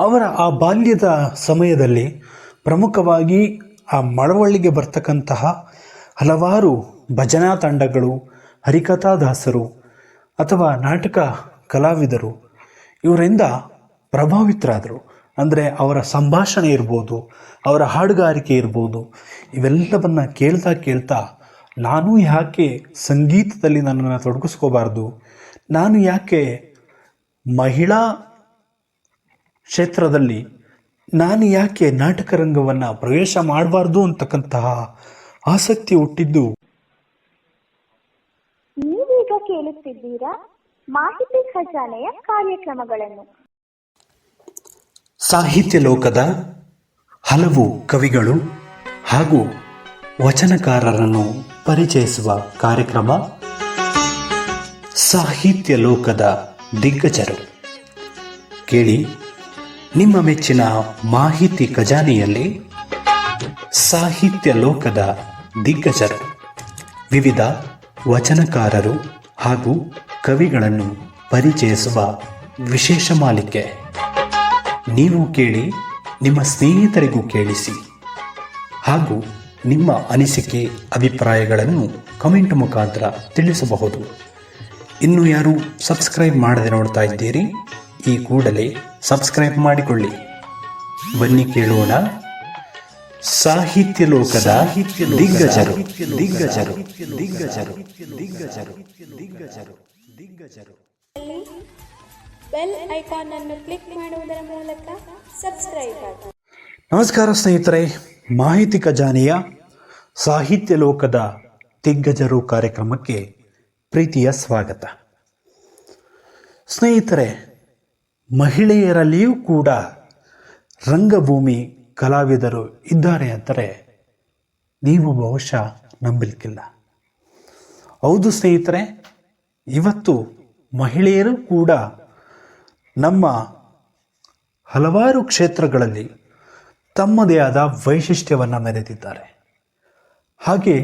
ಅವರ ಆ ಬಾಲ್ಯದ ಸಮಯದಲ್ಲಿ ಪ್ರಮುಖವಾಗಿ ಆ ಮಳವಳ್ಳಿಗೆ ಬರ್ತಕ್ಕಂತಹ ಹಲವಾರು ಭಜನಾ ತಂಡಗಳು, ಹರಿಕಥಾದಾಸರು ಅಥವಾ ನಾಟಕ ಕಲಾವಿದರು ಇವರಿಂದ ಪ್ರಭಾವಿತರಾದರು. ಅಂದರೆ ಅವರ ಸಂಭಾಷಣೆ ಇರ್ಬೋದು, ಅವರ ಹಾಡುಗಾರಿಕೆ ಇರ್ಬೋದು, ಇವೆಲ್ಲವನ್ನು ಕೇಳ್ತಾ ಕೇಳ್ತಾ ನಾನು ಯಾಕೆ ಸಂಗೀತದಲ್ಲಿ ನನ್ನನ್ನು ತೊಡಗಿಸ್ಕೋಬಾರ್ದು, ನಾನು ಯಾಕೆ ಮಹಿಳಾ ಕ್ಷೇತ್ರದಲ್ಲಿ ನಾನು ಯಾಕೆ ನಾಟಕ ರಂಗವನ್ನು ಪ್ರವೇಶ ಮಾಡಬಾರ್ದು ಅಂತಕ್ಕಂತಹ ಆಸಕ್ತಿ ಹುಟ್ಟಿದ್ದು. ನೀವೀಗ ಕೇಳುತ್ತಿದ್ದೀರಾ ಮಾಹಿತಿ ಖಜಾನೆಯ ಕಾರ್ಯಕ್ರಮಗಳನ್ನು. ಸಾಹಿತ್ಯ ಲೋಕದ ಹಲವು ಕವಿಗಳು ಹಾಗೂ ವಚನಕಾರರನ್ನು ಪರಿಚಯಿಸುವ ಕಾರ್ಯಕ್ರಮ ಸಾಹಿತ್ಯ ಲೋಕದ ದಿಗ್ಗಜರು. ಕೇಳಿ ನಿಮ್ಮ ಮೆಚ್ಚಿನ ಮಾಹಿತಿ ಖಜಾನೆಯಲ್ಲಿ ಸಾಹಿತ್ಯ ಲೋಕದ ದಿಗ್ಗಜರು, ವಿವಿಧ ವಚನಕಾರರು ಹಾಗೂ ಕವಿಗಳನ್ನು ಪರಿಚಯಿಸುವ ವಿಶೇಷ ಮಾಲಿಕೆ. ನೀವು ಕೇಳಿ, ನಿಮ್ಮ ಸ್ನೇಹಿತರಿಗೂ ಕೇಳಿಸಿ ಹಾಗೂ ನಿಮ್ಮ ಅನಿಸಿಕೆ ಅಭಿಪ್ರಾಯಗಳನ್ನು ಕಮೆಂಟ್ ಮುಖಾಂತರ ತಿಳಿಸಬಹುದು. ಇನ್ನು ಯಾರು ಸಬ್ಸ್ಕ್ರೈಬ್ ಮಾಡದೆ ನೋಡ್ತಾ ಇದ್ದೀರಿ, ಈ ಕೂಡಲೇ ಸಬ್ಸ್ಕ್ರೈಬ್ ಮಾಡಿಕೊಳ್ಳಿ. ಬನ್ನಿ ಕೇಳೋಣ ಸಾಹಿತ್ಯ ಲೋಕದ ದಿಗ್ಗಜರು ದಿಗ್ಗಜರು ದಿಗ್ಗಜರು ದಿಗ್ಗಜರು ದಿಗ್ಗಜರು ದಿಗ್ಗಜರು. ಬೆಲ್ ಐಕಾನ್ ಅನ್ನು ಕ್ಲಿಕ್ ಮಾಡುವುದರ ಮೂಲಕ ಸಬ್ಸ್ಕ್ರೈಬ್ ಆಗಿ. ನಮಸ್ಕಾರ ಸ್ನೇಹಿತರೆ, ಮಾಹಿತಿ ಖಜಾನೆಯ ಸಾಹಿತ್ಯ ಲೋಕದ ದಿಗ್ಗಜರು ಕಾರ್ಯಕ್ರಮಕ್ಕೆ ಪ್ರೀತಿಯ ಸ್ವಾಗತ. ಸ್ನೇಹಿತರೆ, ಮಹಿಳೆಯರಲ್ಲಿಯೂ ಕೂಡ ರಂಗಭೂಮಿ ಕಲಾವಿದರು ಇದ್ದಾರೆ ಅಂದರೆ ನೀವು ಬಹುಶಃ ನಂಬಲಿಕ್ಕಿಲ್ಲ. ಹೌದು ಸ್ನೇಹಿತರೆ, ಇವತ್ತು ಮಹಿಳೆಯರು ಕೂಡ ನಮ್ಮ ಹಲವಾರು ಕ್ಷೇತ್ರಗಳಲ್ಲಿ ತಮ್ಮದೇ ಆದ ವೈಶಿಷ್ಟ್ಯವನ್ನು ಮೆರೆದಿದ್ದಾರೆ. ಹಾಗೆ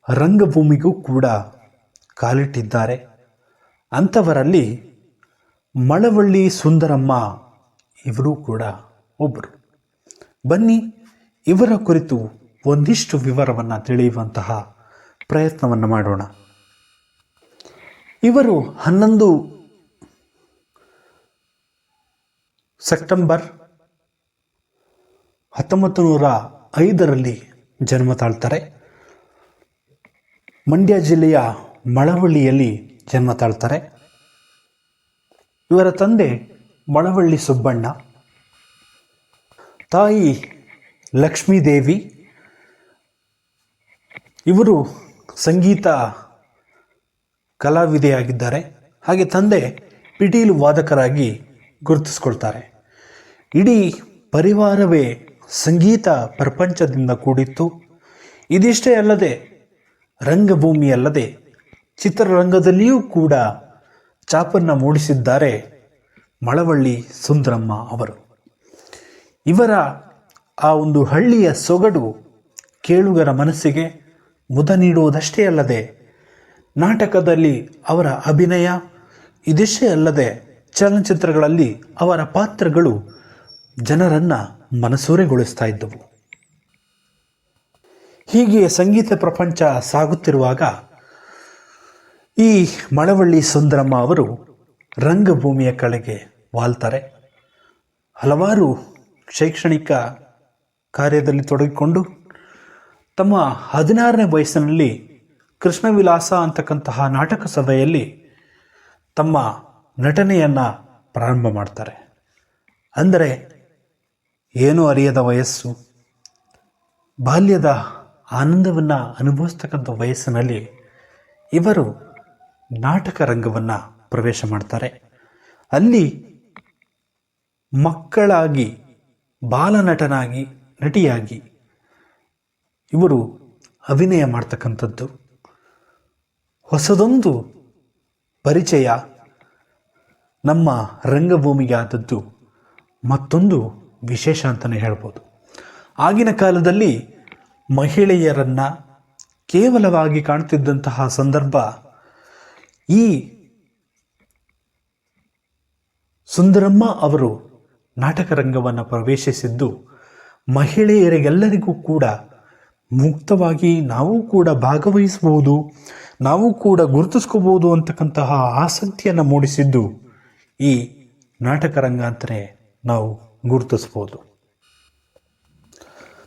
ರಂಗಭೂಮಿಗೂ ಕೂಡ ಕಾಲಿಟ್ಟಿದ್ದಾರೆ. ಅಂಥವರಲ್ಲಿ ಮಳವಳ್ಳಿ ಸುಂದರಮ್ಮ ಇವರು ಕೂಡ ಒಬ್ಬರು. ಬನ್ನಿ ಇವರ ಕುರಿತು ಒಂದಿಷ್ಟು ವಿವರವನ್ನು ತಿಳಿಯುವಂತಹ ಪ್ರಯತ್ನವನ್ನು ಮಾಡೋಣ. ಇವರು 11 ಸೆಪ್ಟೆಂಬರ್ 1905 ಜನ್ಮ ತಾಳ್ತಾರೆ. ಮಂಡ್ಯ ಜಿಲ್ಲೆಯ ಮಳವಳ್ಳಿಯಲ್ಲಿ ಜನ್ಮ ತಾಳ್ತಾರೆ. ಇವರ ತಂದೆ ಮಳವಳ್ಳಿ ಸುಬ್ಬಣ್ಣ, ತಾಯಿ ಲಕ್ಷ್ಮೀದೇವಿ. ಇವರು ಸಂಗೀತ ಕಲಾವಿದೆಯಾಗಿದ್ದಾರೆ. ಹಾಗೆ ತಂದೆ ಪಿಟೀಲು ವಾದಕರಾಗಿ ಗುರುತಿಸ್ಕೊಳ್ತಾರೆ. ಇಡೀ ಪರಿವಾರವೇ ಸಂಗೀತ ಪ್ರಪಂಚದಿಂದ ಕೂಡಿತ್ತು. ಇದಿಷ್ಟೇ ಅಲ್ಲದೆ ರಂಗಭೂಮಿಯಲ್ಲದೆ ಚಿತ್ರರಂಗದಲ್ಲಿಯೂ ಕೂಡ ಛಾಪನ್ನು ಮೂಡಿಸಿದ್ದಾರೆ ಮಳವಳ್ಳಿ ಸುಂದರಮ್ಮ ಅವರು. ಇವರ ಆ ಒಂದು ಹಳ್ಳಿಯ ಸೊಗಡು ಕೇಳುಗರ ಮನಸ್ಸಿಗೆ ಮುದ ನೀಡುವುದಷ್ಟೇ ಅಲ್ಲದೆ ನಾಟಕದಲ್ಲಿ ಅವರ ಅಭಿನಯ, ಇದಿಷ್ಟೇ ಅಲ್ಲದೆ ಚಲನಚಿತ್ರಗಳಲ್ಲಿ ಅವರ ಪಾತ್ರಗಳು ಜನರನ್ನು ಮನಸೂರೆಗೊಳಿಸ್ತಾ ಇದ್ದವು. ಹೀಗೆ ಸಂಗೀತ ಪ್ರಪಂಚ ಸಾಗುತ್ತಿರುವಾಗ ಈ ಮಳವಳ್ಳಿ ಸುಂದರಮ್ಮ ಅವರು ರಂಗಭೂಮಿಯ ಕಡೆಗೆ ವಾಲ್ತಾರೆ. ಹಲವಾರು ಶೈಕ್ಷಣಿಕ ಕಾರ್ಯದಲ್ಲಿ ತೊಡಗಿಕೊಂಡು ತಮ್ಮ 16ನೇ ವಯಸ್ಸಿನಲ್ಲಿ ಕೃಷ್ಣವಿಲಾಸ ಅಂತಕ್ಕಂತಹ ನಾಟಕ ಸಭೆಯಲ್ಲಿ ತಮ್ಮ ನಟನೆಯನ್ನು ಪ್ರಾರಂಭ ಮಾಡ್ತಾರೆ. ಅಂದರೆ ಏನೂ ಅರಿಯದ ವಯಸ್ಸು, ಬಾಲ್ಯದ ಆನಂದವನ್ನು ಅನುಭವಿಸ್ತಕ್ಕಂಥ ವಯಸ್ಸಿನಲ್ಲಿ ಇವರು ನಾಟಕ ರಂಗವನ್ನು ಪ್ರವೇಶ ಮಾಡ್ತಾರೆ. ಅಲ್ಲಿ ಮಕ್ಕಳಾಗಿ, ಬಾಲನಟನಾಗಿ, ನಟಿಯಾಗಿ ಇವರು ಅಭಿನಯ ಮಾಡ್ತಕ್ಕಂಥದ್ದು ಹೊಸದೊಂದು ಪರಿಚಯ ನಮ್ಮ ರಂಗಭೂಮಿಗೆ ಆದದ್ದು ಮತ್ತೊಂದು ವಿಶೇಷ ಅಂತಲೇ ಹೇಳ್ಬೋದು. ಆಗಿನ ಕಾಲದಲ್ಲಿ ಮಹಿಳೆಯರನ್ನು ಕೇವಲವಾಗಿ ಕಾಣ್ತಿದ್ದಂತಹ ಸಂದರ್ಭ ಈ ಸುಂದರಮ್ಮ ಅವರು ನಾಟಕ ರಂಗವನ್ನು ಪ್ರವೇಶಿಸಿದ್ದು ಮಹಿಳೆಯರಿಗೆಲ್ಲರಿಗೂ ಕೂಡ ಮುಕ್ತವಾಗಿ ನಾವು ಕೂಡ ಭಾಗವಹಿಸಬಹುದು, ನಾವು ಕೂಡ ಗುರುತಿಸ್ಕೋಬೋದು ಅಂತಕ್ಕಂತಹ ಆಸಕ್ತಿಯನ್ನು ಮೂಡಿಸಿದ್ದು ಈ ನಾಟಕ ರಂಗ ಅಂತಲೇ ನಾವು ಗುರುತಿಸ್ಬೋದು.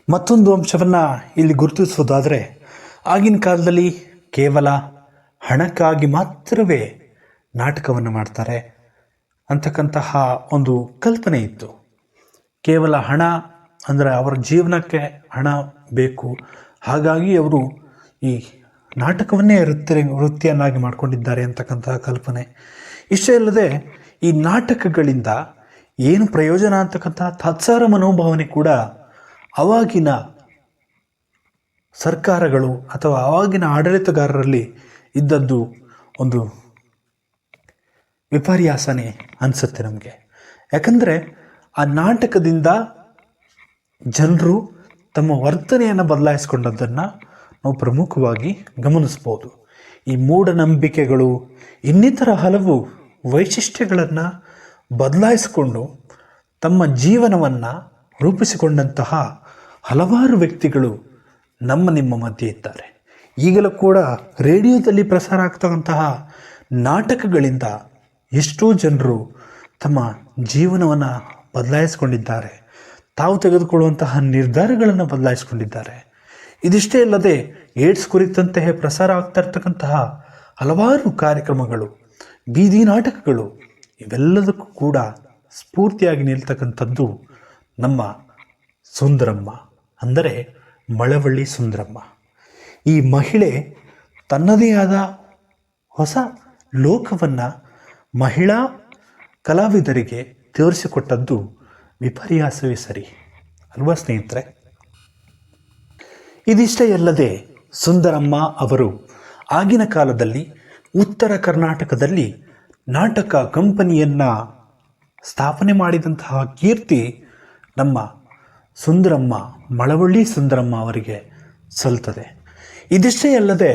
ಮತ್ತೊಂದು ಅಂಶವನ್ನು ಇಲ್ಲಿ ಗುರುತಿಸೋದಾದರೆ, ಆಗಿನ ಕಾಲದಲ್ಲಿ ಕೇವಲ ಹಣಕ್ಕಾಗಿ ಮಾತ್ರವೇ ನಾಟಕವನ್ನು ಮಾಡ್ತಾರೆ ಅಂತಕ್ಕಂತಹ ಒಂದು ಕಲ್ಪನೆ ಇತ್ತು. ಕೇವಲ ಹಣ ಅಂದರೆ ಅವರ ಜೀವನಕ್ಕೆ ಹಣ ಬೇಕು, ಹಾಗಾಗಿ ಅವರು ಈ ನಾಟಕವನ್ನೇ ವೃತ್ತಿಯನ್ನಾಗಿ ಮಾಡಿಕೊಂಡಿದ್ದಾರೆ ಅಂತಕ್ಕಂತಹ ಕಲ್ಪನೆ. ಇಷ್ಟೇ ಅಲ್ಲದೆ ಈ ನಾಟಕಗಳಿಂದ ಏನು ಪ್ರಯೋಜನ ಅಂತಕ್ಕಂತಹ ತಾತ್ಸಾರ ಮನೋಭಾವನೆ ಕೂಡ ಅವಾಗಿನ ಸರ್ಕಾರಗಳು ಅಥವಾ ಆವಾಗಿನ ಆಡಳಿತಗಾರರಲ್ಲಿ ಇದ್ದದ್ದು ಒಂದು ವಿಪರ್ಯಾಸನೇ ಅನಿಸುತ್ತೆ ನಮಗೆ. ಯಾಕಂದರೆ ಆ ನಾಟಕದಿಂದ ಜನರು ತಮ್ಮ ವರ್ತನೆಯನ್ನು ಬದಲಾಯಿಸಿಕೊಂಡದ್ದನ್ನು ನಾವು ಪ್ರಮುಖವಾಗಿ ಗಮನಿಸ್ಬೋದು. ಈ ಮೂಢನಂಬಿಕೆಗಳು ಇನ್ನಿತರ ಹಲವು ವೈಶಿಷ್ಟ್ಯಗಳನ್ನು ಬದಲಾಯಿಸಿಕೊಂಡು ತಮ್ಮ ಜೀವನವನ್ನು ರೂಪಿಸಿಕೊಂಡಂತಹ ಹಲವಾರು ವ್ಯಕ್ತಿಗಳು ನಿಮ್ಮ ಮಧ್ಯೆ ಇದ್ದಾರೆ. ಈಗಲೂ ಕೂಡ ರೇಡಿಯೋದಲ್ಲಿ ಪ್ರಸಾರ ಆಗ್ತಕ್ಕಂತಹ ನಾಟಕಗಳಿಂದ ಎಷ್ಟೋ ಜನರು ತಮ್ಮ ಜೀವನವನ್ನು ಬದಲಾಯಿಸಿಕೊಂಡಿದ್ದಾರೆ, ತಾವು ತೆಗೆದುಕೊಳ್ಳುವಂತಹ ನಿರ್ಧಾರಗಳನ್ನು ಬದಲಾಯಿಸಿಕೊಂಡಿದ್ದಾರೆ. ಇದಿಷ್ಟೇ ಅಲ್ಲದೆ ಏಡ್ಸ್ ಕುರಿತಂತೆ ಪ್ರಸಾರ ಆಗ್ತಾ ಇರ್ತಕ್ಕಂತಹ ಹಲವಾರು ಕಾರ್ಯಕ್ರಮಗಳು, ಬೀದಿ ನಾಟಕಗಳು, ಇವೆಲ್ಲದಕ್ಕೂ ಕೂಡ ಸ್ಫೂರ್ತಿಯಾಗಿ ನಿಲ್ತಕ್ಕಂಥದ್ದು ನಮ್ಮ ಸುಂದರಮ್ಮ, ಅಂದರೆ ಮಳವಳ್ಳಿ ಸುಂದರಮ್ಮ. ಈ ಮಹಿಳೆ ತನ್ನದೇ ಆದ ಹೊಸ ಲೋಕವನ್ನು ಮಹಿಳಾ ಕಲಾವಿದರಿಗೆ ತೋರಿಸಿಕೊಟ್ಟದ್ದು ವಿಪರ್ಯಾಸವೇ ಸರಿ ಅಲ್ವಾ ಸ್ನೇಹಿತರೆ? ಇದಿಷ್ಟೇ ಅಲ್ಲದೆ ಸುಂದರಮ್ಮ ಅವರು ಆಗಿನ ಕಾಲದಲ್ಲಿ ಉತ್ತರ ಕರ್ನಾಟಕದಲ್ಲಿ ನಾಟಕ ಕಂಪನಿಯನ್ನು ಸ್ಥಾಪನೆ ಮಾಡಿದಂತಹ ಕೀರ್ತಿ ನಮ್ಮ ಸುಂದರಮ್ಮ, ಮಳವಳ್ಳಿ ಸುಂದರಮ್ಮ ಅವರಿಗೆ ಸಲ್ತದೆ. ಇದಿಷ್ಟೇ ಅಲ್ಲದೆ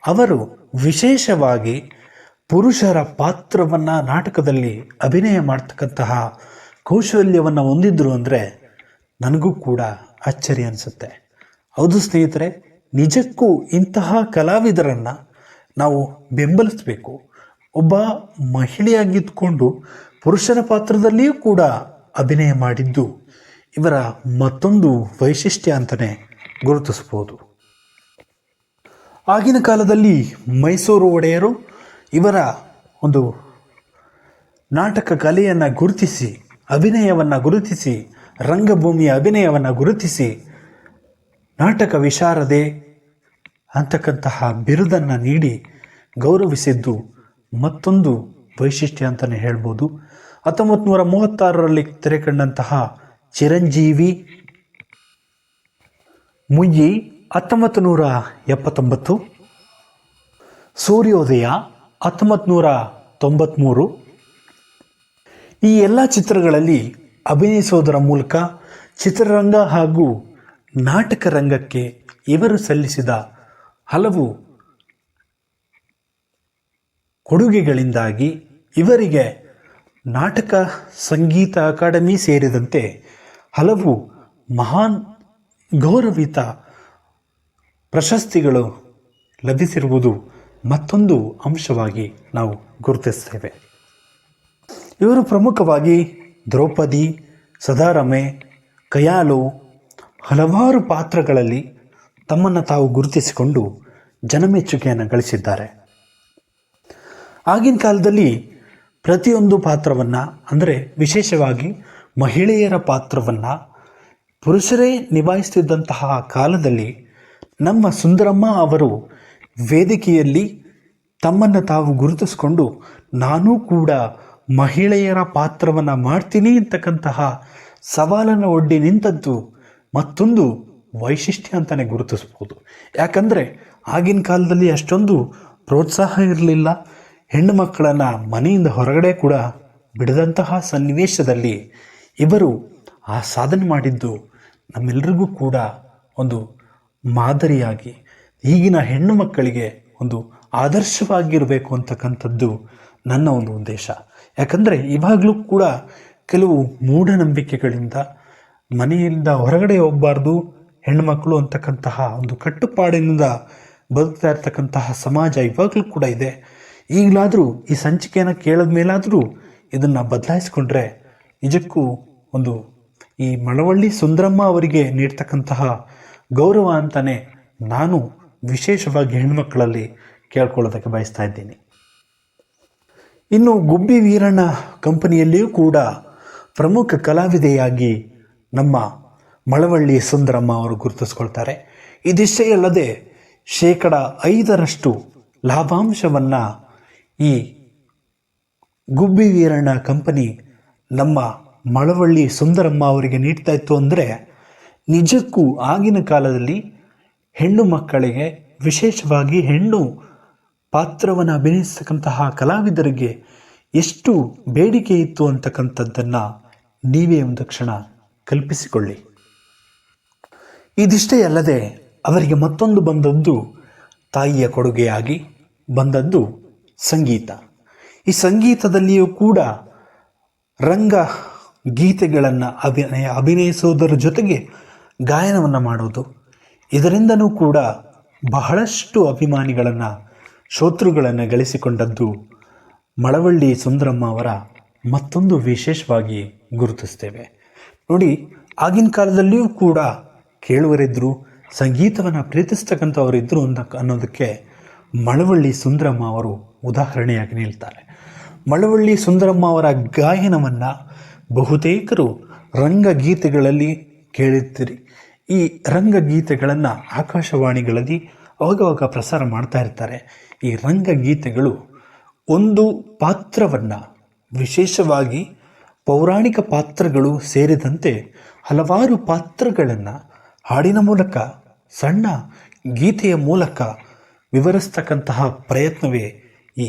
ಅವರು ವಿಶೇಷವಾಗಿ ಪುರುಷರ ಪಾತ್ರವನ್ನು ನಾಟಕದಲ್ಲಿ ಅಭಿನಯ ಮಾಡ್ತಕ್ಕಂತಹ ಕೌಶಲ್ಯವನ್ನು ಹೊಂದಿದ್ರು ಅಂದರೆ ನನಗೂ ಕೂಡ ಅಚ್ಚರಿ ಅನಿಸುತ್ತೆ. ಹೌದು ಸ್ನೇಹಿತರೆ, ನಿಜಕ್ಕೂ ಇಂತಹ ಕಲಾವಿದರನ್ನು ನಾವು ಬೆಂಬಲಿಸಬೇಕು. ಒಬ್ಬ ಮಹಿಳೆಯಾಗಿದ್ದುಕೊಂಡು ಪುರುಷರ ಪಾತ್ರದಲ್ಲಿಯೂ ಕೂಡ ಅಭಿನಯ ಮಾಡಿದ್ದು ಇವರ ಮತ್ತೊಂದು ವೈಶಿಷ್ಟ್ಯ ಅಂತಲೇ ಗುರುತಿಸ್ಬೋದು. ಆಗಿನ ಕಾಲದಲ್ಲಿ ಮೈಸೂರು ಒಡೆಯರು ಇವರ ಒಂದು ನಾಟಕ ಕಲೆಯನ್ನು ಗುರುತಿಸಿ, ಅಭಿನಯವನ್ನು ಗುರುತಿಸಿ, ರಂಗಭೂಮಿಯ ಅಭಿನಯವನ್ನು ಗುರುತಿಸಿ ನಾಟಕ ವಿಶಾರದೆ ಅಂತಕ್ಕಂತಹ ಬಿರುದನ್ನು ನೀಡಿ ಗೌರವಿಸಿದ್ದು ಮತ್ತೊಂದು ವೈಶಿಷ್ಟ್ಯ ಅಂತಲೇ ಹೇಳ್ಬೋದು. 1936ರಲ್ಲಿ ತೆರೆ ಕಂಡಂತಹ ಚಿರಂಜೀವಿ, ಮುಯ್ಯಿ 1979, ಸೂರ್ಯೋದಯ 1993, ಈ ಎಲ್ಲ ಚಿತ್ರಗಳಲ್ಲಿ ಅಭಿನಯಿಸೋದರ ಮೂಲಕ ಚಿತ್ರರಂಗ ಹಾಗೂ ನಾಟಕ ರಂಗಕ್ಕೆ ಇವರು ಸಲ್ಲಿಸಿದ ಹಲವು ಕೊಡುಗೆಗಳಿಂದಾಗಿ ಇವರಿಗೆ ನಾಟಕ ಸಂಗೀತ ಅಕಾಡೆಮಿ ಸೇರಿದಂತೆ ಹಲವು ಮಹಾನ್ ಗೌರವಿತ ಪ್ರಶಸ್ತಿಗಳು ಲಭಿಸಿರುವುದು ಮತ್ತೊಂದು ಅಂಶವಾಗಿ ನಾವು ಗುರುತಿಸ್ತೇವೆ. ಇವರು ಪ್ರಮುಖವಾಗಿ ದ್ರೌಪದಿ, ಸದಾರಮೆ, ಕಯಾಲು ಹಲವಾರು ಪಾತ್ರಗಳಲ್ಲಿ ತಮ್ಮನ್ನು ತಾವು ಗುರುತಿಸಿಕೊಂಡು ಜನಮೆಚ್ಚುಗೆಯನ್ನು ಗಳಿಸಿದ್ದಾರೆ. ಆಗಿನ ಕಾಲದಲ್ಲಿ ಪ್ರತಿಯೊಂದು ಪಾತ್ರವನ್ನು, ಅಂದರೆ ವಿಶೇಷವಾಗಿ ಮಹಿಳೆಯರ ಪಾತ್ರವನ್ನು ಪುರುಷರೇ ನಿಭಾಯಿಸುತ್ತಿದ್ದಂತಹ ಕಾಲದಲ್ಲಿ ನಮ್ಮ ಸುಂದರಮ್ಮ ಅವರು ವೇದಿಕೆಯಲ್ಲಿ ತಮ್ಮನ್ನು ತಾವು ಗುರುತಿಸಿಕೊಂಡು ನಾನೂ ಕೂಡ ಮಹಿಳೆಯರ ಪಾತ್ರವನ್ನು ಮಾಡ್ತೀನಿ ಅಂತಕ್ಕಂತಹ ಸವಾಲನ್ನು ಒಡ್ಡಿ ನಿಂತದ್ದು ಮತ್ತೊಂದು ವೈಶಿಷ್ಟ್ಯ ಅಂತಲೇ ಗುರುತಿಸ್ಬೋದು. ಯಾಕಂದರೆ ಆಗಿನ ಕಾಲದಲ್ಲಿ ಅಷ್ಟೊಂದು ಪ್ರೋತ್ಸಾಹ ಇರಲಿಲ್ಲ. ಹೆಣ್ಣು ಮಕ್ಕಳನ್ನು ಮನೆಯಿಂದ ಹೊರಗಡೆ ಕೂಡ ಬಿಡದಂತಹ ಸನ್ನಿವೇಶದಲ್ಲಿ ಇವರು ಆ ಸಾಧನೆ ಮಾಡಿದ್ದು ನಮ್ಮೆಲ್ಲರಿಗೂ ಕೂಡ ಒಂದು ಮಾದರಿಯಾಗಿ, ಈಗಿನ ಹೆಣ್ಣು ಮಕ್ಕಳಿಗೆ ಒಂದು ಆದರ್ಶವಾಗಿರಬೇಕು ಅಂತಕ್ಕಂಥದ್ದು ನನ್ನ ಒಂದು ಉದ್ದೇಶ. ಯಾಕಂದರೆ ಇವಾಗಲೂ ಕೂಡ ಕೆಲವು ಮೂಢನಂಬಿಕೆಗಳಿಂದ ಮನೆಯಿಂದ ಹೊರಗಡೆ ಹೋಗಬಾರ್ದು ಹೆಣ್ಣುಮಕ್ಕಳು ಅಂತಕ್ಕಂತಹ ಒಂದು ಕಟ್ಟುಪಾಡಿನಿಂದ ಬದುಕ್ತಾ ಇರ್ತಕ್ಕಂತಹ ಸಮಾಜ ಇವಾಗಲೂ ಕೂಡ ಇದೆ. ಈಗಲಾದರೂ ಈ ಸಂಚಿಕೆಯನ್ನು ಕೇಳಿದ ಮೇಲಾದರೂ ಇದನ್ನು ಬದಲಾಯಿಸ್ಕೊಂಡ್ರೆ ನಿಜಕ್ಕೂ ಒಂದು ಈ ಮಳವಳ್ಳಿ ಸುಂದರಮ್ಮ ಅವರಿಗೆ ನೀಡ್ತಕ್ಕಂತಹ ಗೌರವ ಅಂತಲೇ ನಾನು ವಿಶೇಷವಾಗಿ ಹೆಣ್ಮಕ್ಕಳಲ್ಲಿ ಕೇಳ್ಕೊಳ್ಳೋದಕ್ಕೆ ಬಯಸ್ತಾ ಇದ್ದೀನಿ. ಇನ್ನು ಗುಬ್ಬಿ ವೀರಣ್ಣ ಕಂಪನಿಯಲ್ಲಿಯೂ ಕೂಡ ಪ್ರಮುಖ ಕಲಾವಿದೆಯಾಗಿ ನಮ್ಮ ಮಳವಳ್ಳಿ ಸುಂದರಮ್ಮ ಅವರು ಗುರುತಿಸ್ಕೊಳ್ತಾರೆ. ಇದಿಷ್ಟೇ ಅಲ್ಲದೆ 5% ಲಾಭಾಂಶವನ್ನು ಈ ಗುಬ್ಬಿ ವೀರಣ್ಣ ಕಂಪನಿ ನಮ್ಮ ಮಳವಳ್ಳಿ ಸುಂದರಮ್ಮ ಅವರಿಗೆ ನೀಡ್ತಾ ಇತ್ತು ಅಂದರೆ ನಿಜಕ್ಕೂ ಆಗಿನ ಕಾಲದಲ್ಲಿ ಹೆಣ್ಣು ಮಕ್ಕಳಿಗೆ, ವಿಶೇಷವಾಗಿ ಹೆಣ್ಣು ಪಾತ್ರವನ್ನು ಅಭಿನಯಿಸ್ತಕ್ಕಂತಹ ಕಲಾವಿದರಿಗೆ ಎಷ್ಟು ಬೇಡಿಕೆ ಇತ್ತು ಅಂತಕ್ಕಂಥದ್ದನ್ನು ನೀವೇ ಒಂದು ಕ್ಷಣ ಕಲ್ಪಿಸಿಕೊಳ್ಳಿ. ಇದಿಷ್ಟೇ ಅಲ್ಲದೆ ಅವರಿಗೆ ಮತ್ತೊಂದು ಬಂದದ್ದು ತಾಯಿಯ ಕೊಡುಗೆಯಾಗಿ ಬಂದದ್ದು ಸಂಗೀತ. ಈ ಸಂಗೀತದಲ್ಲಿಯೂ ಕೂಡ ರಂಗ ಗೀತೆಗಳನ್ನು ಅಭಿನಯಿಸುವುದರ ಜೊತೆಗೆ ಗಾಯನವನ್ನು ಮಾಡೋದು, ಇದರಿಂದನೂ ಕೂಡ ಬಹಳಷ್ಟು ಅಭಿಮಾನಿಗಳನ್ನು, ಶ್ರೋತೃಗಳನ್ನು ಗಳಿಸಿಕೊಂಡದ್ದು ಮಳವಳ್ಳಿ ಸುಂದರಮ್ಮ ಅವರ ಮತ್ತೊಂದು ವಿಶೇಷವಾಗಿ ಗುರುತಿಸ್ತೇವೆ. ನೋಡಿ, ಆಗಿನ ಕಾಲದಲ್ಲಿಯೂ ಕೂಡ ಕೇಳುವರಿದ್ದರು, ಸಂಗೀತವನ್ನು ಪ್ರೀತಿಸ್ತಕ್ಕಂಥವರಿದ್ದರು ಅನ್ನೋದಕ್ಕೆ ಮಳವಳ್ಳಿ ಸುಂದರಮ್ಮ ಅವರು ಉದಾಹರಣೆಯಾಗಿ ನಿಲ್ತಾರೆ. ಮಳವಳ್ಳಿ ಸುಂದರಮ್ಮ ಅವರ ಗಾಯನವನ್ನು ಬಹುತೇಕರು ರಂಗಗೀತೆಗಳಲ್ಲಿ ಕೇಳಿರ್ತೀರಿ. ಈ ರಂಗಗೀತೆಗಳನ್ನು ಆಕಾಶವಾಣಿಗಳಲ್ಲಿ ಅವಾಗವಾಗ ಪ್ರಸಾರ ಮಾಡ್ತಾ ಇರ್ತಾರೆ. ಈ ರಂಗಗೀತೆಗಳು ಒಂದು ಪಾತ್ರವನ್ನು, ವಿಶೇಷವಾಗಿ ಪೌರಾಣಿಕ ಪಾತ್ರಗಳು ಸೇರಿದಂತೆ ಹಲವಾರು ಪಾತ್ರಗಳನ್ನು ಹಾಡಿನ ಮೂಲಕ, ಸಣ್ಣ ಗೀತೆಯ ಮೂಲಕ ವಿವರಿಸ್ತಕ್ಕಂತಹ ಪ್ರಯತ್ನವೇ ಈ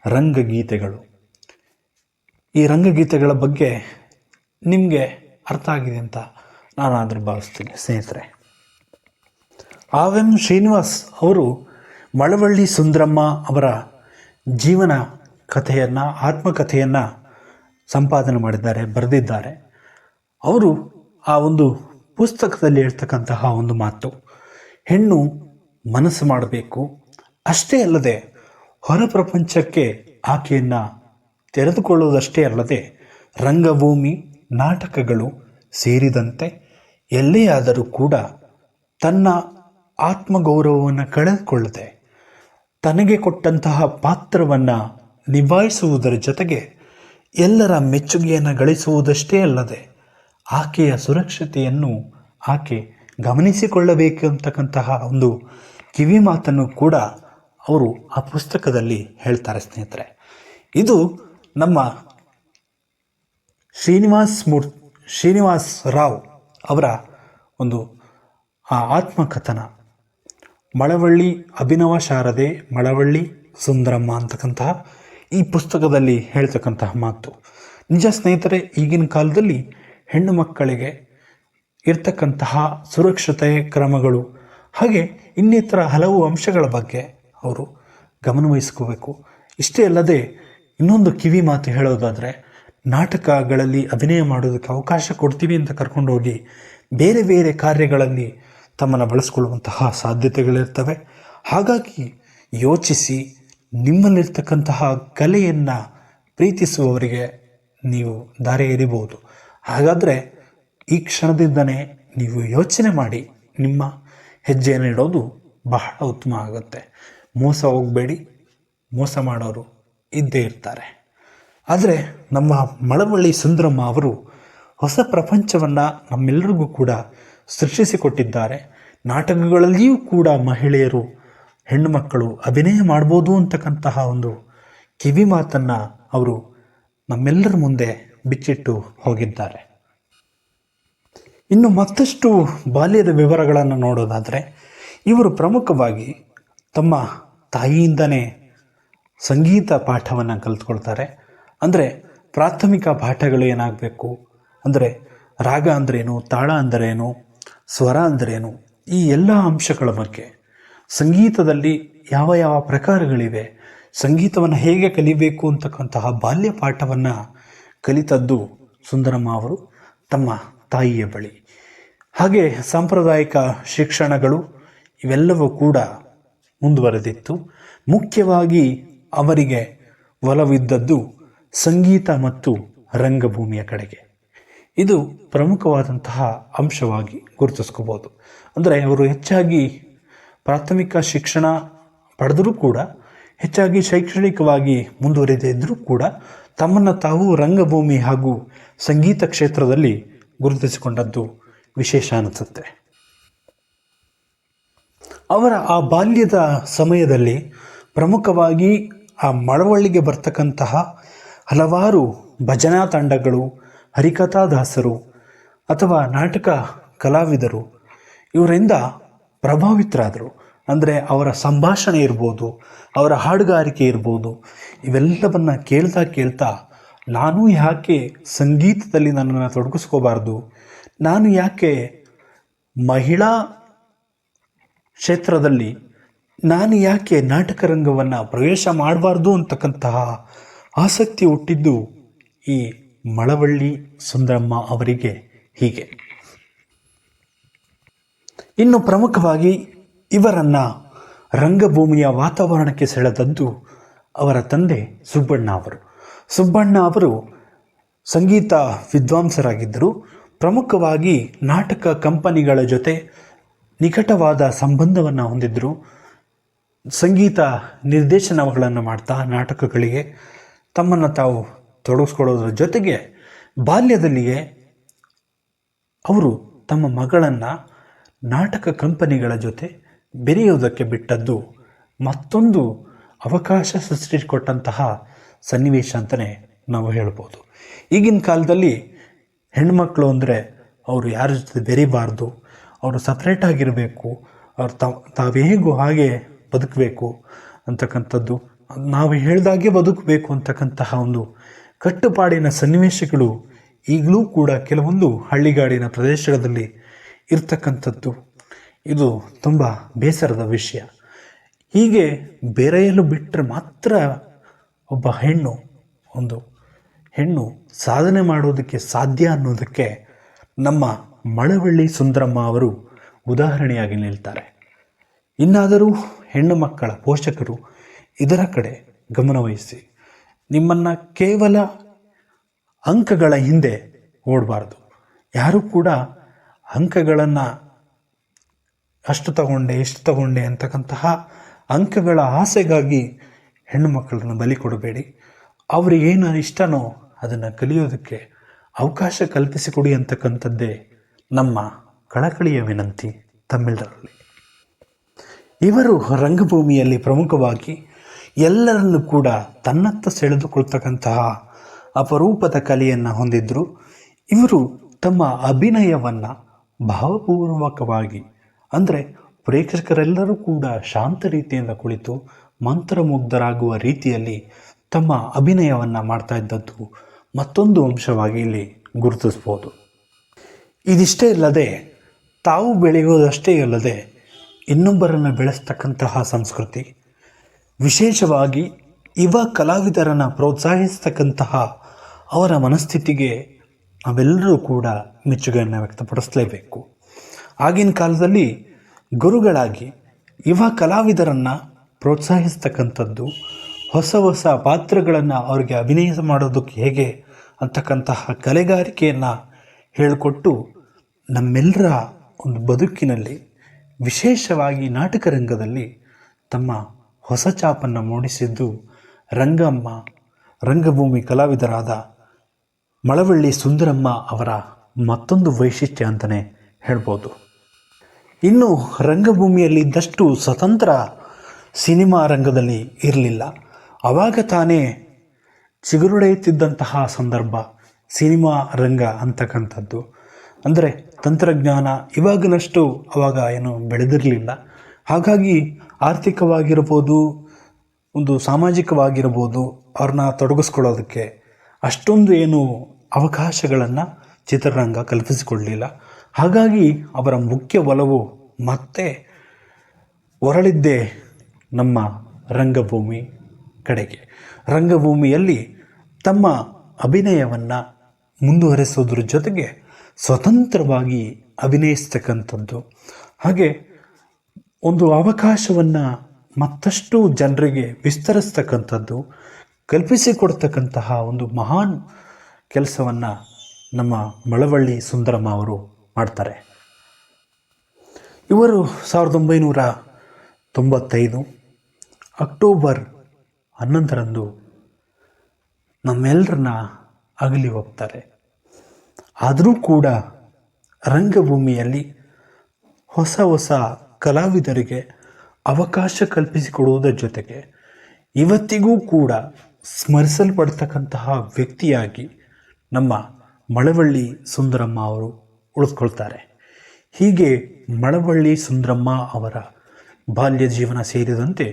ರಂಗಗೀತೆಗಳು. ಈ ರಂಗಗೀತೆಗಳ ಬಗ್ಗೆ ನಿಮಗೆ ಅರ್ಥ ಆಗಿದೆ ಅಂತ ನಾನಾದರೂ ಭಾವಿಸ್ತೀನಿ ಸ್ನೇಹಿತರೆ. ಶ್ರೀನಿವಾಸ್ ಅವರು ಮಳವಳ್ಳಿ ಸುಂದರಮ್ಮ ಅವರ ಜೀವನ ಕಥೆಯನ್ನು, ಆತ್ಮಕಥೆಯನ್ನು ಸಂಪಾದನೆ ಮಾಡಿದ್ದಾರೆ, ಬರೆದಿದ್ದಾರೆ. ಅವರು ಆ ಒಂದು ಪುಸ್ತಕದಲ್ಲಿ ಹೇಳ್ತಕ್ಕಂತಹ ಒಂದು ಮಾತು, ಹೆಣ್ಣು ಮನಸ್ಸು ಮಾಡಬೇಕು, ಅಷ್ಟೇ ಅಲ್ಲದೆ ಹೊರ ಪ್ರಪಂಚಕ್ಕೆ ಆಕೆಯನ್ನು ತೆರೆದುಕೊಳ್ಳುವುದಷ್ಟೇ ಅಲ್ಲದೆ ರಂಗಭೂಮಿ, ನಾಟಕಗಳು ಸೇರಿದಂತೆ ಎಲ್ಲೇ ಆದರೂ ಕೂಡ ತನ್ನ ಆತ್ಮಗೌರವವನ್ನು ಕಳೆದುಕೊಳ್ಳದೆ ತನಗೆ ಕೊಟ್ಟಂತಹ ಪಾತ್ರವನ್ನು ನಿಭಾಯಿಸುವುದರ ಜೊತೆಗೆ ಎಲ್ಲರ ಮೆಚ್ಚುಗೆಯನ್ನು ಗಳಿಸುವುದಷ್ಟೇ ಅಲ್ಲದೆ ಆಕೆಯ ಸುರಕ್ಷತೆಯನ್ನು ಆಕೆ ಗಮನಿಸಿಕೊಳ್ಳಬೇಕು ಅಂತಕ್ಕಂತಹ ಒಂದು ಕಿವಿ ಮಾತನ್ನು ಕೂಡ ಅವರು ಆ ಪುಸ್ತಕದಲ್ಲಿ ಹೇಳ್ತಾರೆ ಸ್ನೇಹಿತರೆ. ಇದು ನಮ್ಮ ಶ್ರೀನಿವಾಸ್ ರಾವ್ ಅವರ ಒಂದು ಆ ಆತ್ಮಕಥನ, ಮಳವಳ್ಳಿ ಅಭಿನವ ಶಾರದೆ ಮಳವಳ್ಳಿ ಸುಂದರಮ್ಮ ಅಂತಕ್ಕಂತಹ ಈ ಪುಸ್ತಕದಲ್ಲಿ ಹೇಳ್ತಕ್ಕಂತಹ ಮಾತು ನಿಜ ಸ್ನೇಹಿತರೆ. ಈಗಿನ ಕಾಲದಲ್ಲಿ ಹೆಣ್ಣು ಮಕ್ಕಳಿಗೆ ಇರ್ತಕ್ಕಂತಹ ಸುರಕ್ಷತೆ ಕ್ರಮಗಳು, ಹಾಗೆ ಇನ್ನಿತರ ಹಲವು ಅಂಶಗಳ ಬಗ್ಗೆ ಅವರು ಗಮನವಹಿಸ್ಕೋಬೇಕು. ಇಷ್ಟೇ ಅಲ್ಲದೆ ಇನ್ನೊಂದು ಕಿವಿ ಮಾತು ಹೇಳೋದಾದರೆ, ನಾಟಕಗಳಲ್ಲಿ ಅಭಿನಯ ಮಾಡೋದಕ್ಕೆ ಅವಕಾಶ ಕೊಡ್ತೀವಿ ಅಂತ ಕರ್ಕೊಂಡೋಗಿ ಬೇರೆ ಬೇರೆ ಕಾರ್ಯಗಳಲ್ಲಿ ತಮ್ಮನ್ನು ಬಳಸ್ಕೊಳ್ಳುವಂತಹ ಸಾಧ್ಯತೆಗಳಿರ್ತವೆ. ಹಾಗಾಗಿ ಯೋಚಿಸಿ ನಿಮ್ಮಲ್ಲಿರ್ತಕ್ಕಂತಹ ಕಲೆಯನ್ನು ಪ್ರೀತಿಸುವವರಿಗೆ ನೀವು ದಾರಿ ಎರಿಬಹುದು. ಹಾಗಾದರೆ ಈ ಕ್ಷಣದಿಂದನೇ ನೀವು ಯೋಚನೆ ಮಾಡಿ ನಿಮ್ಮ ಹೆಜ್ಜೆಯನ್ನು ಇಡೋದು ಬಹಳ ಉತ್ತಮ ಆಗುತ್ತೆ. ಮೋಸ ಹೋಗಬೇಡಿ, ಮೋಸ ಮಾಡೋರು ಇದ್ದೇ ಇರ್ತಾರೆ. ಆದರೆ ನಮ್ಮ ಮಳವಳ್ಳಿ ಸುಂದರಮ್ಮ ಅವರು ಹೊಸ ಪ್ರಪಂಚವನ್ನು ನಮ್ಮೆಲ್ಲರಿಗೂ ಕೂಡ ಸೃಷ್ಟಿಸಿಕೊಟ್ಟಿದ್ದಾರೆ. ನಾಟಕಗಳಲ್ಲಿಯೂ ಕೂಡ ಮಹಿಳೆಯರು, ಹೆಣ್ಣು ಮಕ್ಕಳು ಅಭಿನಯ ಮಾಡ್ಬೋದು ಅಂತಕ್ಕಂತಹ ಒಂದು ಕಿವಿ ಮಾತನ್ನು ಅವರು ನಮ್ಮೆಲ್ಲರ ಮುಂದೆ ಬಿಚ್ಚಿಟ್ಟು ಹೋಗಿದ್ದಾರೆ. ಇನ್ನು ಮತ್ತಷ್ಟು ಬಾಲ್ಯದ ವಿವರಗಳನ್ನು ನೋಡೋದಾದರೆ, ಇವರು ಪ್ರಮುಖವಾಗಿ ತಮ್ಮ ತಾಯಿಯಿಂದನೇ ಸಂಗೀತ ಪಾಠವನ್ನು ಕಲಿತ್ಕೊಳ್ತಾರೆ. ಅಂದರೆ ಪ್ರಾಥಮಿಕ ಪಾಠಗಳು ಏನಾಗಬೇಕು ಅಂದರೆ ರಾಗ ಅಂದ್ರೇನು, ತಾಳ ಅಂದರೇನು, ಸ್ವರ ಅಂದರೇನು, ಈ ಎಲ್ಲ ಅಂಶಗಳ ಬಗ್ಗೆ, ಸಂಗೀತದಲ್ಲಿ ಯಾವ ಯಾವ ಪ್ರಕಾರಗಳಿವೆ, ಸಂಗೀತವನ್ನು ಹೇಗೆ ಕಲಿಬೇಕು ಅಂತಕ್ಕಂತಹ ಬಾಲ್ಯ ಪಾಠವನ್ನು ಕಲಿತದ್ದು ಸುಂದರಮ್ಮ ಅವರು ತಮ್ಮ ತಾಯಿಯ ಬಳಿ. ಹಾಗೆ ಸಾಂಪ್ರದಾಯಿಕ ಶಿಕ್ಷಣಗಳು ಇವೆಲ್ಲವೂ ಕೂಡ ಮುಂದುವರೆದಿತ್ತು. ಮುಖ್ಯವಾಗಿ ಅವರಿಗೆ ಒಲವಿದ್ದದ್ದು ಸಂಗೀತ ಮತ್ತು ರಂಗಭೂಮಿಯ ಕಡೆಗೆ. ಇದು ಪ್ರಮುಖವಾದಂತಹ ಅಂಶವಾಗಿ ಗುರುತಿಸ್ಕೋಬೋದು. ಅಂದರೆ ಅವರು ಹೆಚ್ಚಾಗಿ ಪ್ರಾಥಮಿಕ ಶಿಕ್ಷಣ ಪಡೆದರೂ ಕೂಡ ಹೆಚ್ಚಾಗಿ ಶೈಕ್ಷಣಿಕವಾಗಿ ಮುಂದುವರಿದಿದ್ದರೂ ಕೂಡ ತಮ್ಮನ್ನು ತಾವು ರಂಗಭೂಮಿ ಹಾಗೂ ಸಂಗೀತ ಕ್ಷೇತ್ರದಲ್ಲಿ ಗುರುತಿಸಿಕೊಂಡದ್ದು ವಿಶೇಷ ಅನಿಸುತ್ತೆ. ಅವರ ಆ ಬಾಲ್ಯದ ಸಮಯದಲ್ಲಿ ಪ್ರಮುಖವಾಗಿ ಆ ಮಳವಳ್ಳಿಗೆ ಬರ್ತಕ್ಕಂತಹ ಹಲವಾರು ಭಜನಾ ತಂಡಗಳು, ಹರಿಕಥಾದಾಸರು ಅಥವಾ ನಾಟಕ ಕಲಾವಿದರು ಇವರಿಂದ ಪ್ರಭಾವಿತರಾದರು. ಅಂದರೆ ಅವರ ಸಂಭಾಷಣೆ ಇರ್ಬೋದು, ಅವರ ಹಾಡುಗಾರಿಕೆ ಇರ್ಬೋದು, ಇವೆಲ್ಲವನ್ನು ಕೇಳ್ತಾ ನಾನು ಯಾಕೆ ಸಂಗೀತದಲ್ಲಿ ನನ್ನನ್ನು ತೊಡಗಿಸ್ಕೋಬಾರ್ದು, ನಾನು ಯಾಕೆ ಮಹಿಳಾ ಕ್ಷೇತ್ರದಲ್ಲಿ ನಾನು ಯಾಕೆ ನಾಟಕ ರಂಗವನ್ನು ಪ್ರವೇಶ ಮಾಡಬಾರ್ದು ಅಂತಕ್ಕಂತಹ ಆಸಕ್ತಿ ಹುಟ್ಟಿದ್ದು ಈ ಮಳವಳ್ಳಿ ಸುಂದರಮ್ಮ ಅವರಿಗೆ ಹೀಗೆ. ಇನ್ನು ಪ್ರಮುಖವಾಗಿ ಇವರನ್ನು ರಂಗಭೂಮಿಯ ವಾತಾವರಣಕ್ಕೆ ಸೆಳೆದದ್ದು ಅವರ ತಂದೆ ಸುಬ್ಬಣ್ಣ ಅವರು. ಸುಬ್ಬಣ್ಣ ಅವರು ಸಂಗೀತ ವಿದ್ವಾಂಸರಾಗಿದ್ದರು. ಪ್ರಮುಖವಾಗಿ ನಾಟಕ ಕಂಪನಿಗಳ ಜೊತೆ ನಿಕಟವಾದ ಸಂಬಂಧವನ್ನು ಹೊಂದಿದ್ದರು. ಸಂಗೀತ ನಿರ್ದೇಶನಗಳನ್ನು ಮಾಡ್ತಾ ನಾಟಕಗಳಿಗೆ ತಮ್ಮನ್ನು ತಾವು ತೊಡಗಿಸ್ಕೊಳ್ಳೋದ್ರ ಜೊತೆಗೆ ಬಾಲ್ಯದಲ್ಲಿಯೇ ಅವರು ತಮ್ಮ ಮಗಳನ್ನು ನಾಟಕ ಕಂಪನಿಗಳ ಜೊತೆ ಬೆರೆಯುವುದಕ್ಕೆ ಬಿಟ್ಟದ್ದು ಮತ್ತೊಂದು ಅವಕಾಶ ಸೃಷ್ಟಿಸಿಕೊಟ್ಟಂತಹ ಸನ್ನಿವೇಶ ಅಂತಲೇ ನಾವು ಹೇಳ್ಬೋದು. ಈಗಿನ ಕಾಲದಲ್ಲಿ ಹೆಣ್ಮಕ್ಳು ಅಂದರೆ ಅವರು ಯಾರ ಜೊತೆ ಬೆರಿಬಾರ್ದು, ಅವರು ಸಪ್ರೇಟಾಗಿರಬೇಕು, ಅವ್ರು ತಾವೇಗೂ ಹಾಗೆ ಬದುಕಬೇಕು ಅಂತಕ್ಕಂಥದ್ದು, ನಾವು ಹೇಳ್ದಾಗೆ ಬದುಕಬೇಕು ಅಂತಕ್ಕಂತಹ ಒಂದು ಕಟ್ಟುಪಾಡಿನ ಸನ್ನಿವೇಶಗಳು ಈಗಲೂ ಕೂಡ ಕೆಲವೊಂದು ಹಳ್ಳಿಗಾಡಿನ ಪ್ರದೇಶಗಳಲ್ಲಿ ಇರ್ತಕ್ಕಂಥದ್ದು. ಇದು ತುಂಬ ಬೇಸರದ ವಿಷಯ. ಹೀಗೆ ಬೆರೆಯಲು ಬಿಟ್ಟರೆ ಮಾತ್ರ ಒಬ್ಬ ಒಂದು ಹೆಣ್ಣು ಸಾಧನೆ ಮಾಡೋದಕ್ಕೆ ಸಾಧ್ಯ ಅನ್ನೋದಕ್ಕೆ ನಮ್ಮ ಮಳವಳ್ಳಿ ಸುಂದರಮ್ಮ ಅವರು ಉದಾಹರಣೆಯಾಗಿ ನಿಲ್ತಾರೆ. ಇನ್ನಾದರೂ ಹೆಣ್ಣು ಮಕ್ಕಳ ಪೋಷಕರು ಇದರ ಕಡೆ ಗಮನವಹಿಸಿ, ನಿಮ್ಮನ್ನು ಕೇವಲ ಅಂಕಗಳ ಹಿಂದೆ ಓಡಬಾರ್ದು. ಯಾರೂ ಕೂಡ ಅಂಕಗಳನ್ನು ಅಷ್ಟು ತಗೊಂಡೆ ಇಷ್ಟು ತಗೊಂಡೆ ಅಂತಕ್ಕಂತಹ ಅಂಕಗಳ ಆಸೆಗಾಗಿ ಹೆಣ್ಣು ಮಕ್ಕಳನ್ನು ಬಲಿ ಕೊಡಬೇಡಿ. ಅವರಿಗೇನು ಇಷ್ಟನೋ ಅದನ್ನು ಕಲಿಯೋದಕ್ಕೆ ಅವಕಾಶ ಕಲ್ಪಿಸಿಕೊಡಿ ಅಂತಕ್ಕಂಥದ್ದೇ ನಮ್ಮ ಕಳಕಳಿಯ ವಿನಂತಿ ತಮ್ಮೆಲ್ಲರಲ್ಲಿ. ಇವರು ರಂಗಭೂಮಿಯಲ್ಲಿ ಪ್ರಮುಖವಾಗಿ ಎಲ್ಲರಲ್ಲೂ ಕೂಡ ತನ್ನತ್ತ ಸೆಳೆದುಕೊಳ್ತಕ್ಕಂತಹ ಅಪರೂಪದ ಕಲೆಯನ್ನು ಹೊಂದಿದ್ದರು. ಇವರು ತಮ್ಮ ಅಭಿನಯವನ್ನು ಭಾವಪೂರ್ವಕವಾಗಿ, ಅಂದರೆ ಪ್ರೇಕ್ಷಕರೆಲ್ಲರೂ ಕೂಡ ಶಾಂತ ರೀತಿಯಿಂದ ಕುಳಿತು ಮಂತ್ರಮುಗ್ಧರಾಗುವ ರೀತಿಯಲ್ಲಿ ತಮ್ಮ ಅಭಿನಯವನ್ನು ಮಾಡ್ತಾ ಇದ್ದದ್ದು ಮತ್ತೊಂದು ಅಂಶವಾಗಿ ಇಲ್ಲಿ ಗುರುತಿಸ್ಬೋದು. ಇದಿಷ್ಟೇ ಅಲ್ಲದೆ ತಾವು ಬೆಳೆಯೋದಷ್ಟೇ ಅಲ್ಲದೆ ಇನ್ನೊಬ್ಬರನ್ನು ಬೆಳೆಸ್ತಕ್ಕಂತಹ ಸಂಸ್ಕೃತಿ, ವಿಶೇಷವಾಗಿ ಯುವ ಕಲಾವಿದರನ್ನು ಪ್ರೋತ್ಸಾಹಿಸ್ತಕ್ಕಂತಹ ಅವರ ಮನಸ್ಥಿತಿಗೆ ನಾವೆಲ್ಲರೂ ಕೂಡ ಮೆಚ್ಚುಗೆಯನ್ನು ವ್ಯಕ್ತಪಡಿಸಲೇಬೇಕು. ಆಗಿನ ಕಾಲದಲ್ಲಿ ಗುರುಗಳಾಗಿ ಯುವ ಕಲಾವಿದರನ್ನು ಪ್ರೋತ್ಸಾಹಿಸ್ತಕ್ಕಂಥದ್ದು, ಹೊಸ ಹೊಸ ಪಾತ್ರಗಳನ್ನು ಅವರಿಗೆ ಅಭಿನಯ ಮಾಡೋದಕ್ಕೆ ಹೇಗೆ ಅಂತಕ್ಕಂತಹ ಕಲೆಗಾರಿಕೆಯನ್ನು ಹೇಳಿಕೊಟ್ಟು ನಮ್ಮೆಲ್ಲರ ಒಂದು ಬದುಕಿನಲ್ಲಿ ವಿಶೇಷವಾಗಿ ನಾಟಕ ರಂಗದಲ್ಲಿ ತಮ್ಮ ಹೊಸ ಛಾಪನ್ನು ಮೂಡಿಸಿದ್ದು ರಂಗಭೂಮಿ ಕಲಾವಿದರಾದ ಮಳವಳ್ಳಿ ಸುಂದರಮ್ಮ ಅವರ ಮತ್ತೊಂದು ವೈಶಿಷ್ಟ್ಯ ಅಂತಲೇ ಹೇಳ್ಬೋದು. ಇನ್ನು ರಂಗಭೂಮಿಯಲ್ಲಿ ಇದ್ದಷ್ಟು ಸ್ವತಂತ್ರ ಸಿನಿಮಾ ರಂಗದಲ್ಲಿ ಇರಲಿಲ್ಲ. ಆವಾಗ ತಾನೇ ಚಿಗುರುಡೆಯುತ್ತಿದ್ದಂತಹ ಸಂದರ್ಭ ಸಿನಿಮಾ ರಂಗ ಅಂತಕ್ಕಂಥದ್ದು. ಅಂದರೆ ತಂತ್ರಜ್ಞಾನ ಇವಾಗಿನಷ್ಟು ಆವಾಗ ಏನು ಬೆಳೆದಿರಲಿಲ್ಲ. ಹಾಗಾಗಿ ಆರ್ಥಿಕವಾಗಿರ್ಬೋದು, ಒಂದು ಸಾಮಾಜಿಕವಾಗಿರ್ಬೋದು, ಅವ್ರನ್ನ ತೊಡಗಿಸ್ಕೊಳ್ಳೋದಕ್ಕೆ ಅಷ್ಟೊಂದು ಏನು ಅವಕಾಶಗಳನ್ನು ಚಿತ್ರರಂಗ ಕಲ್ಪಿಸಿಕೊಳ್ಳಲಿಲ್ಲ. ಹಾಗಾಗಿ ಅವರ ಮುಖ್ಯ ಒಲವು ಮತ್ತೆ ಹೊರಳಿದ್ದೇ ನಮ್ಮ ರಂಗಭೂಮಿ ಕಡೆಗೆ. ರಂಗಭೂಮಿಯಲ್ಲಿ ತಮ್ಮ ಅಭಿನಯವನ್ನು ಮುಂದುವರೆಸೋದ್ರ ಜೊತೆಗೆ ಸ್ವತಂತ್ರವಾಗಿ ಅಭಿನಯಿಸ್ತಕ್ಕಂಥದ್ದು, ಹಾಗೆ ಒಂದು ಅವಕಾಶವನ್ನು ಮತ್ತಷ್ಟು ಜನರಿಗೆ ವಿಸ್ತರಿಸ್ತಕ್ಕಂಥದ್ದು, ಕಲ್ಪಿಸಿಕೊಡ್ತಕ್ಕಂತಹ ಒಂದು ಮಹಾನ್ ಕೆಲಸವನ್ನು ನಮ್ಮ ಮಳವಳ್ಳಿ ಸುಂದರಮ್ಮ ಅವರು ಮಾಡ್ತಾರೆ. ಇವರು 1995 ಅಕ್ಟೋಬರ್ 11ರಂದು ನಮ್ಮೆಲ್ಲರನ್ನ ಅಗಲಿ ಹೋಗ್ತಾರೆ. ಆದರೂ ಕೂಡ ರಂಗಭೂಮಿಯಲ್ಲಿ ಹೊಸ ಹೊಸ ಕಲಾವಿದರಿಗೆ ಅವಕಾಶ ಕಲ್ಪಿಸಿಕೊಡುವುದರ ಜೊತೆಗೆ ಇವತ್ತಿಗೂ ಕೂಡ ಸ್ಮರಿಸಲ್ಪಡ್ತಕ್ಕಂತಹ ವ್ಯಕ್ತಿಯಾಗಿ ನಮ್ಮ ಮಳವಳ್ಳಿ ಸುಂದರಮ್ಮ ಅವರು ಉಳಿದುಕೊಳ್ತಾರೆ. ಹೀಗೆ ಮಳವಳ್ಳಿ ಸುಂದರಮ್ಮ ಅವರ ಬಾಲ್ಯ ಜೀವನ ಸೇರಿದಂತೆ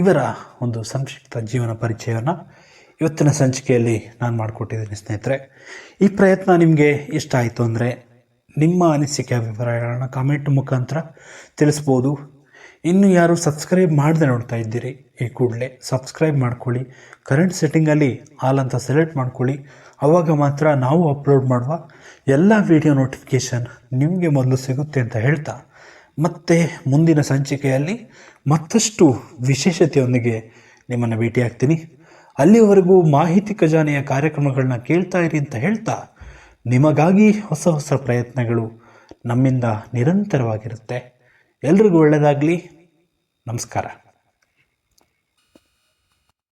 ಇವರ ಒಂದು ಸಂಕ್ಷಿಪ್ತ ಜೀವನ ಪರಿಚಯವನ್ನು ಇವತ್ತಿನ ಸಂಚಿಕೆಯಲ್ಲಿ ನಾನು ಮಾಡಿಕೊಟ್ಟಿದ್ದೀನಿ ಸ್ನೇಹಿತರೆ. ಈ ಪ್ರಯತ್ನ ನಿಮಗೆ ಇಷ್ಟ ಆಯಿತು ಅಂದರೆ ನಿಮ್ಮ ಅನಿಸಿಕೆ ಅಭಿಪ್ರಾಯಗಳನ್ನ ಕಾಮೆಂಟ್ ಮುಖಾಂತರ ತಿಳಿಸ್ಬೋದು. ಇನ್ನು ಯಾರು ಸಬ್ಸ್ಕ್ರೈಬ್ ಮಾಡದೆ ನೋಡ್ತಾ ಇದ್ದೀರಿ, ಈ ಕೂಡಲೇ ಸಬ್ಸ್ಕ್ರೈಬ್ ಮಾಡ್ಕೊಳ್ಳಿ. ಕರೆಂಟ್ ಸೆಟ್ಟಿಂಗಲ್ಲಿ ಆಲ್ ಅಂತ ಸೆಲೆಕ್ಟ್ ಮಾಡ್ಕೊಳ್ಳಿ. ಆವಾಗ ಮಾತ್ರ ನಾವು ಅಪ್ಲೋಡ್ ಮಾಡುವ ಎಲ್ಲ ವಿಡಿಯೋ ನೋಟಿಫಿಕೇಷನ್ ನಿಮಗೆ ಮೊದಲು ಸಿಗುತ್ತೆ ಅಂತ ಹೇಳ್ತಾ, ಮತ್ತೆ ಮುಂದಿನ ಸಂಚಿಕೆಯಲ್ಲಿ ಮತ್ತಷ್ಟು ವಿಶೇಷತೆಯೊಂದಿಗೆ ನಿಮ್ಮನ್ನು ಭೇಟಿಯಾಗ್ತೀನಿ. ಅಲ್ಲಿವರೆಗೂ ಮಾಹಿತಿ ಖಜಾನೆಯ ಕಾರ್ಯಕ್ರಮಗಳನ್ನ ಕೇಳ್ತಾ ಇರಿ ಅಂತ ಹೇಳ್ತಾ, ನಿಮಗಾಗಿ ಹೊಸ ಹೊಸ ಪ್ರಯತ್ನಗಳು ನಮ್ಮಿಂದ ನಿರಂತರವಾಗಿರುತ್ತೆ. ಎಲ್ರಿಗೂ ಒಳ್ಳೆಯದಾಗಲಿ. ನಮಸ್ಕಾರ.